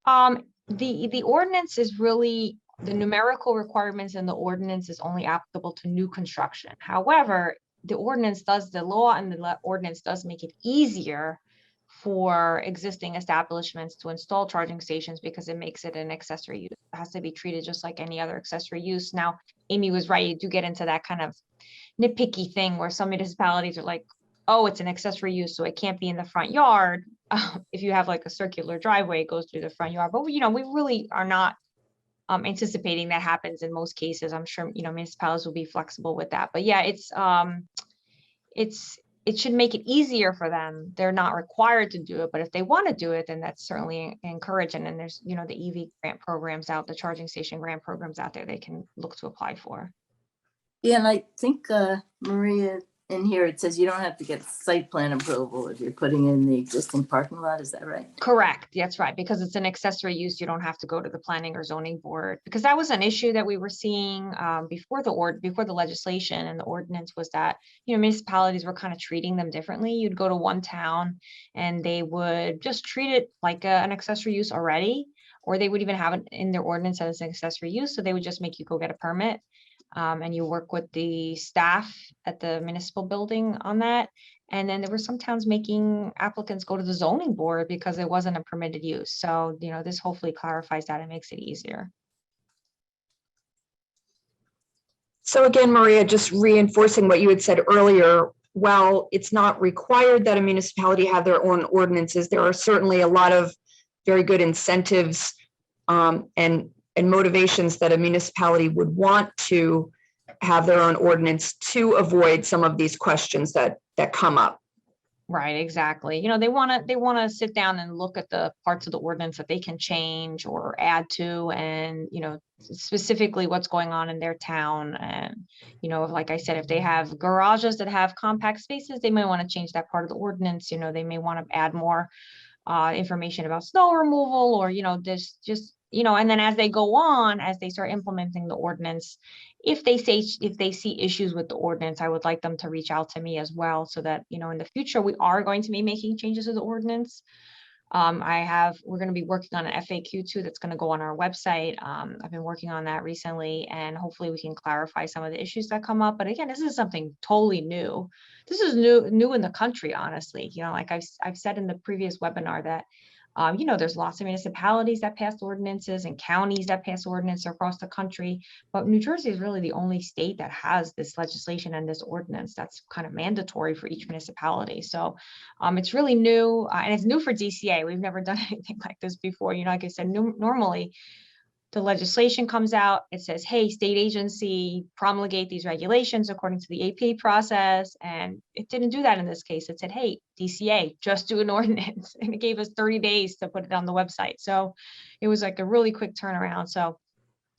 The ordinance is really, the numerical requirements in the ordinance is only applicable to new construction. However, the law and the ordinance does make it easier for existing establishments to install charging stations because it makes it an accessory use. It has to be treated just like any other accessory use. Now, Amy was right, you do get into that kind of nitpicky thing where some municipalities are like, oh, it's an accessory use, so it can't be in the front yard. If you have like a circular driveway, it goes through the front yard. But we really are not anticipating that happens in most cases. I'm sure municipalities will be flexible with that. But yeah, it should make it easier for them. They're not required to do it, but if they want to do it, then that's certainly encouraged. And then there's the EV grant programs out, the charging station grant programs out there they can look to apply for. Yeah, and I think Maria, in here it says you don't have to get site plan approval if you're putting in the existing parking lot. Is that right? Correct. That's right. Because it's an accessory use, you don't have to go to the planning or zoning board, because that was an issue that we were seeing before the legislation and the ordinance was that municipalities were kind of treating them differently. You'd go to one town and they would just treat it like an accessory use already, or they would even have it in their ordinance as an accessory use. So they would just make you go get a permit. And you work with the staff at the municipal building on that. And then there were some towns making applicants go to the zoning board because it wasn't a permitted use. So, this hopefully clarifies that and makes it easier. So again, Maria, just reinforcing what you had said earlier, while it's not required that a municipality have their own ordinances, there are certainly a lot of very good incentives and motivations that a municipality would want to have their own ordinance to avoid some of these questions that come up. Right, exactly. They want to sit down and look at the parts of the ordinance that they can change or add to, and specifically what's going on in their town. And like I said, if they have garages that have compact spaces, they may want to change that part of the ordinance. They may want to add more information about snow removal, or and then as they go on, as they start implementing the ordinance, if they see issues with the ordinance, I would like them to reach out to me as well, so that in the future we are going to be making changes to the ordinance. We're going to be working on an FAQ too that's going to go on our website. I've been working on that recently, and hopefully we can clarify some of the issues that come up. But again, this is something totally new. This is new in the country, honestly. Like I've said in the previous webinar that there's lots of municipalities that pass ordinances and counties that pass ordinances across the country, but New Jersey is really the only state that has this legislation and this ordinance that's kind of mandatory for each municipality. So it's really new, and it's new for DCA. We've never done anything like this before. Like I said, normally the legislation comes out, it says, hey, state agency, promulgate these regulations according to the AP process. And it didn't do that in this case. It said, hey, DCA, just do an ordinance. And it gave us 30 days to put it on the website. So it was like a really quick turnaround. So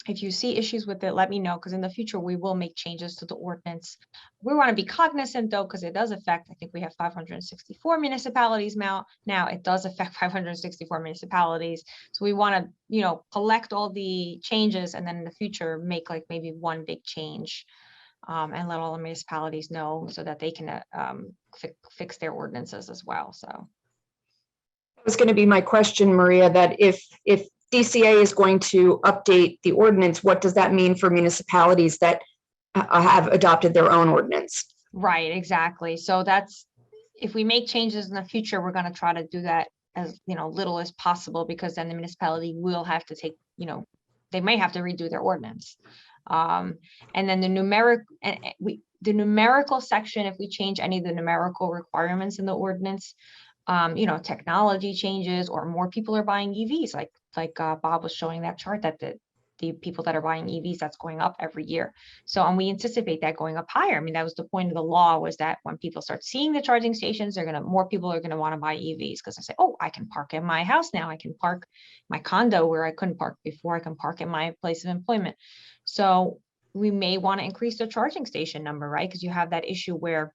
if you see issues with it, let me know, because in the future we will make changes to the ordinance. We want to be cognizant though, because it does affect, I think we have 564 municipalities now. It does affect 564 municipalities. So we want to, collect all the changes and then in the future make like maybe one big change and let all the municipalities know so that they can fix their ordinances as well. So That was going to be my question, Maria, that if DCA is going to update the ordinance, what does that mean for municipalities that have adopted their own ordinance? right, exactly. So that's, if we make changes in the future, we're going to try to do that as little as possible, because then the municipality will have to take, they may have to redo their ordinance. And then the numerical section, if we change any of the numerical requirements in the ordinance, technology changes or more people are buying EVs, like Bob was showing that chart that the people that are buying EVs, that's going up every year. So, and we anticipate that going up higher. I mean, that was the point of the law, was that when people start seeing the charging stations, more people are going to want to buy EVs, because they say, oh, I can park in my house now. I can park my condo where I couldn't park before. I can park in my place of employment. So we may want to increase the charging station number, right? Because you have that issue where,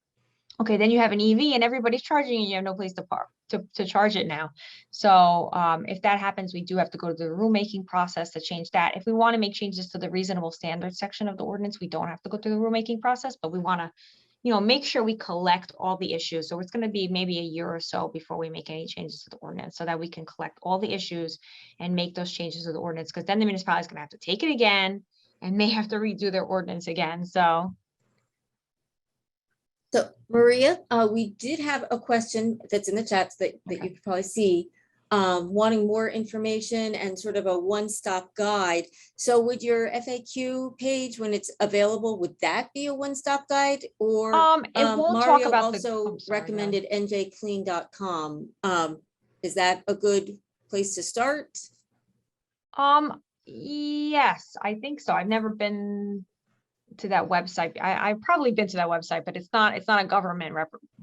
okay, then you have an EV and everybody's charging and you have no place to park to charge it now. So if that happens, we do have to go to the rulemaking process to change that. If we want to make changes to the reasonable standards section of the ordinance, we don't have to go through the rulemaking process, but we want to, make sure we collect all the issues. So it's going to be maybe a year or so before we make any changes to the ordinance, so that we can collect all the issues and make those changes to the ordinance, because then the municipality is going to have to take it again and may have to redo their ordinance again. So Maria, we did have a question that's in the chats that you could probably see, wanting more information and sort of a one-stop guide. So would your FAQ page, when it's available, would that be a one-stop guide? Or it won't talk Mario about also recommended njclean.com. Is that a good place to start? Yes, I think so. I've never been to that website. I've probably been to that website, but it's not a government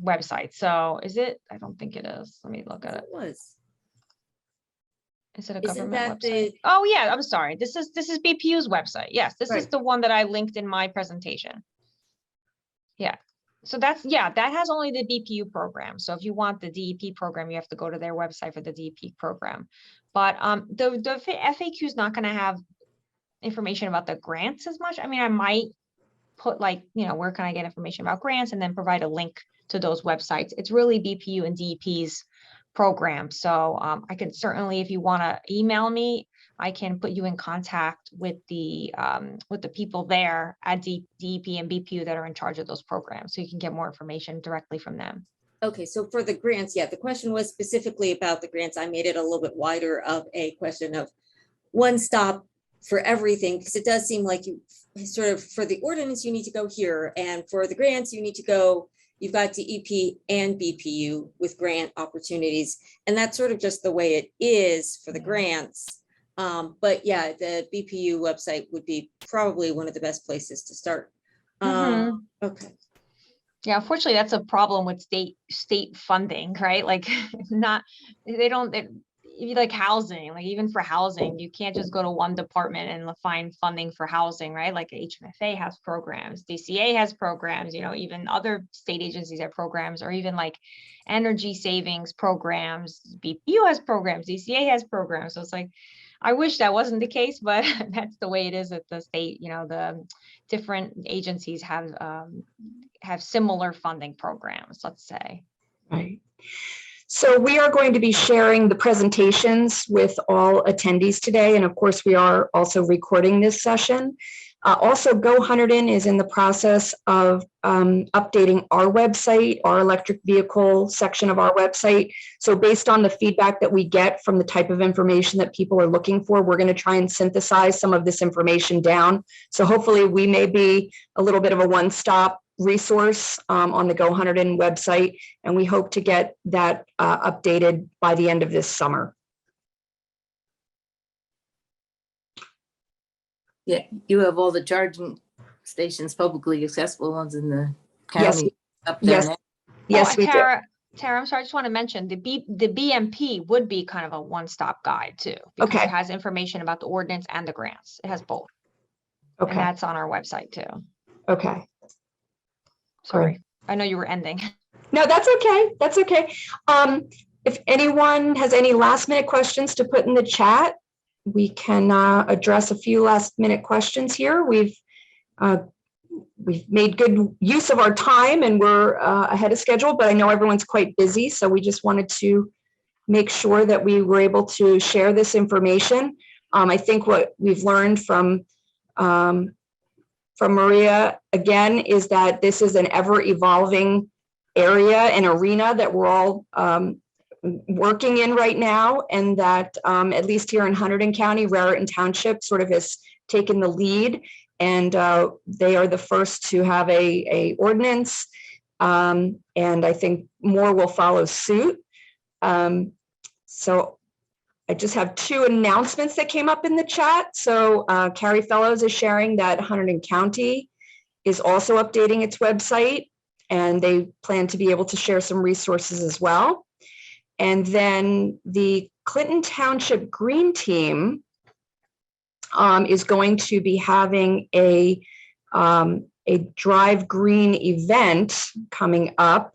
website. So is it? I don't think it is. Let me look at it. Is it a government website? Oh yeah, I'm sorry. This is BPU's website. Yes, this is the one that I linked in my presentation. Yeah. So that has only the DPU program. So if you want the DEP program, you have to go to their website for the DEP program. But the FAQ is not going to have information about the grants as much. I mean, I might put where can I get information about grants, and then provide a link to those websites. It's really BPU and DEP's program. So I can certainly, if you want to email me, I can put you in contact with the people there at DEP and BPU that are in charge of those programs, so you can get more information directly from them. Okay, so for the grants, the question was specifically about the grants. I made it a little bit wider of a question of one stop for everything, because it does seem like you sort of, for the ordinance, you need to go here, and for the grants, you need to go, you've got DEP and BPU with grant opportunities, and that's sort of just the way it is for the grants. But yeah, the BPU website would be probably one of the best places to start. Okay. Yeah, unfortunately, that's a problem with state funding, right? Like, like housing, like even for housing, you can't just go to one department and find funding for housing, right? Like HMFA has programs, DCA has programs, even other state agencies have programs, or even like energy savings programs. BPU has programs, DCA has programs. So it's like, I wish that wasn't the case, but that's the way it is at the state. The different agencies have similar funding programs, let's say. Right. So we are going to be sharing the presentations with all attendees today. And of course, we are also recording this session. Also, Go Hunterdon is in the process of updating our website, our electric vehicle section of our website. So based on the feedback that we get from the type of information that people are looking for, we're going to try and synthesize some of this information down. So hopefully we may be a little bit of a one-stop resource on the Go Hunterdon website, and we hope to get that updated by the end of this summer. Yeah, you have all the charging stations, publicly accessible ones in the county. Yes, yes, we do. Tara, I'm sorry, I just want to mention the BMP would be kind of a one-stop guide too, because it has information about the ordinance and the grants. It has both. And that's on our website too. Okay. Sorry, I know you were ending. No, that's okay. That's okay. If anyone has any last minute questions to put in the chat, we can address a few last minute questions here. We've we've made good use of our time and we're ahead of schedule, but I know everyone's quite busy. So we just wanted to make sure that we were able to share this information. I think what we've learned from Maria, again, is that this is an ever-evolving area and arena that we're all working in right now, and that at least here in Hunterdon County, Raritan Township sort of has taken the lead, and they are the first to have a ordinance, and I think more will follow suit. So I just have two announcements that came up in the chat. So Carrie Fellows is sharing that Hunterdon County is also updating its website, and they plan to be able to share some resources as well. And then the Clinton Township Green Team is going to be having a Drive Green event coming up.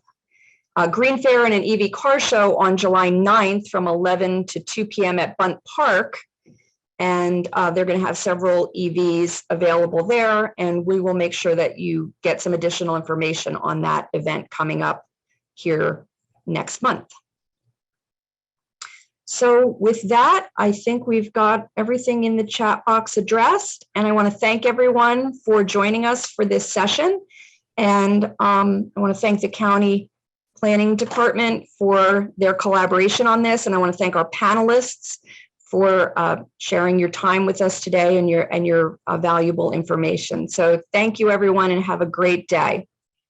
Green Fair and an EV car show on July 9th from 11 to 2 p.m. at Bunt Park. And they're going to have several EVs available there. And we will make sure that you get some additional information on that event coming up here next month. So with that, I think we've got everything in the chat box addressed. And I want to thank everyone for joining us for this session. And I want to thank the County Planning Department for their collaboration on this. And I want to thank our panelists for sharing your time with us today and your valuable information. So thank you, everyone, and have a great day.